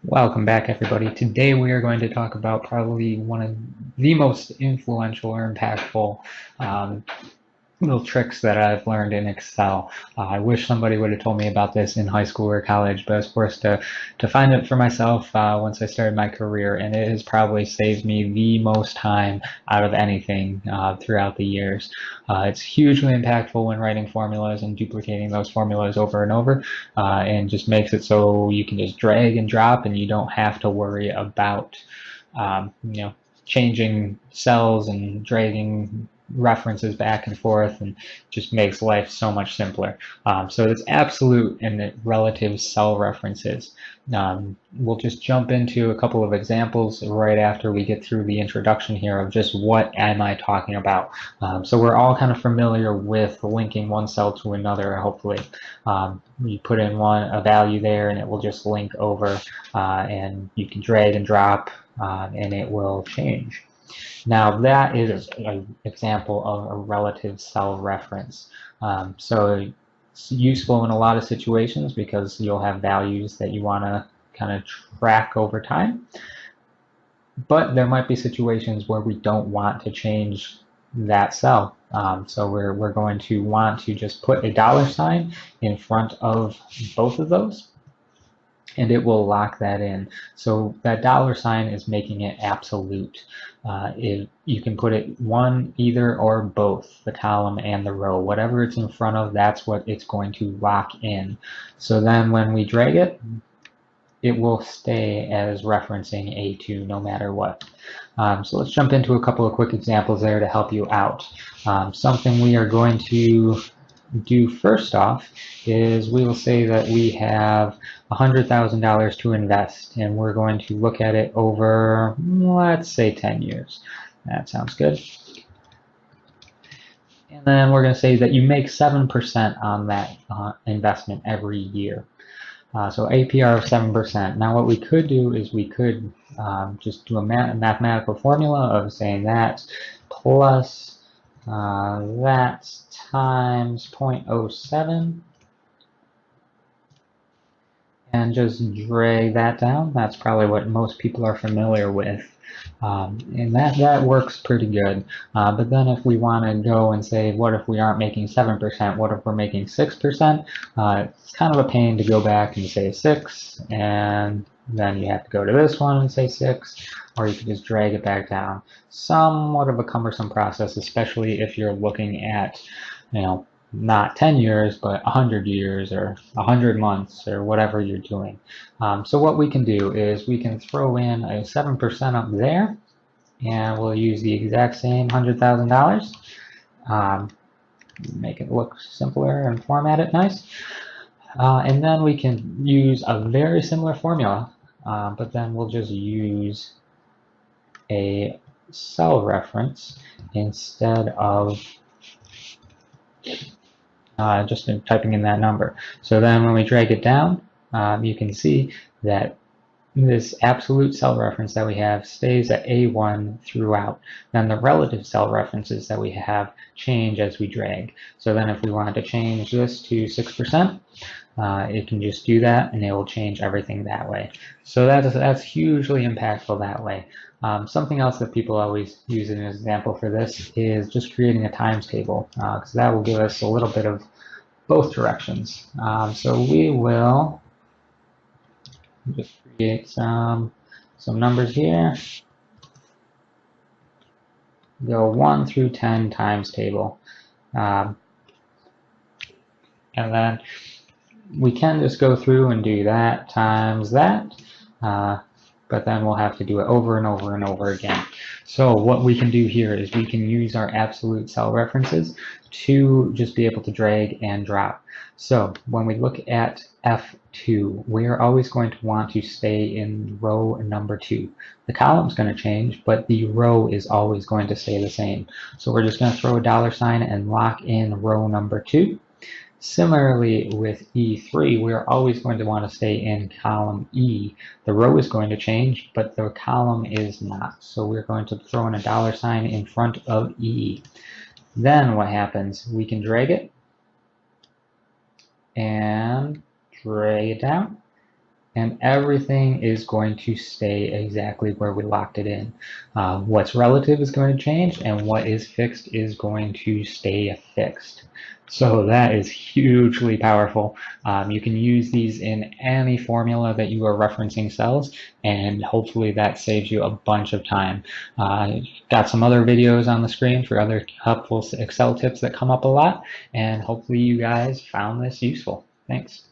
Welcome back, everybody. Today we are going to talk about probably one of the most influential or impactful um, little tricks that I've learned in Excel. I wish somebody would have told me about this in high school or college, but I was forced to find it for myself once I started my career, and it has probably saved me the most time out of anything throughout the years. It's hugely impactful when writing formulas and duplicating those formulas over and over, and just makes it so you can just drag and drop and you don't have to worry about changing cells and dragging references back and forth, and just makes life so much simpler. So it's absolute and relative cell references. We'll just jump into a couple of examples right after we get through the introduction here of just what am I talking about. So we're all kind of familiar with linking one cell to another, hopefully. You put in a value there and it will just link over, and you can drag and drop, and it will change. Now that is an example of a relative cell reference. So it's useful in a lot of situations because you'll have values that you want to kind of track over time. But there might be situations where we don't want to change that cell. So we're going to want to just put a $sign in front of both of those, and it will lock that in. So that $sign is making it absolute. You can put it one, either, or both, the column and the row. Whatever it's in front of, that's what it's going to lock in. So then when we drag it, it will stay as referencing A2 no matter what. So let's jump into a couple of quick examples there to help you out. Something we are going to do first off is we will say that we have $100,000 to invest, and we're going to look at it over, let's say, 10 years. That sounds good. And then we're going to say that you make 7% on that investment every year. So APR of 7%. Now what we could do is we could just do a mathematical formula of saying that plus that times 0.07, and just drag that down. That's probably what most people are familiar with. And that works pretty good. But then if we want to go and say, what if we aren't making 7%? What if we're making 6%? It's kind of a pain to go back and say 6, and then you have to go to this one and say 6, or you can just drag it back down. Somewhat of a cumbersome process, especially if you're looking at, not 10 years, but 100 years or 100 months or whatever you're doing. So what we can do is we can throw in a 7% up there, and we'll use the exact same $100,000. Make it look simpler and format it nice. And then we can use a very similar formula, but then we'll just use a cell reference instead of just typing in that number. So then when we drag it down, you can see that this absolute cell reference that we have stays at A1 throughout. Then the relative cell references that we have change as we drag. So then if we wanted to change this to 6%, it can just do that and it will change everything that way. So that's hugely impactful that way. Something else that people always use as an example for this is just creating a times table, because that will give us a little bit of both directions. So we will just create some numbers here. Go 1 through 10 times table. And then we can just go through and do that times that, but then we'll have to do it over and over and over again. So what we can do here is we can use our absolute cell references to just be able to drag and drop. So when we look at F2, we're always going to want to stay in row number 2. The column's going to change, but the row is always going to stay the same. So we're just going to throw a $sign and lock in row number 2. Similarly, with E3, we're always going to want to stay in column E. The row is going to change, but the column is not. So we're going to throw in a $sign in front of E. Then what happens? We can drag it and drag it down. and everything is going to stay exactly where we locked it in. What's relative is going to change, and what is fixed is going to stay fixed. So that is hugely powerful. You can use these in any formula that you are referencing cells, and hopefully that saves you a bunch of time. Got some other videos on the screen for other helpful Excel tips that come up a lot, and hopefully you guys found this useful. Thanks.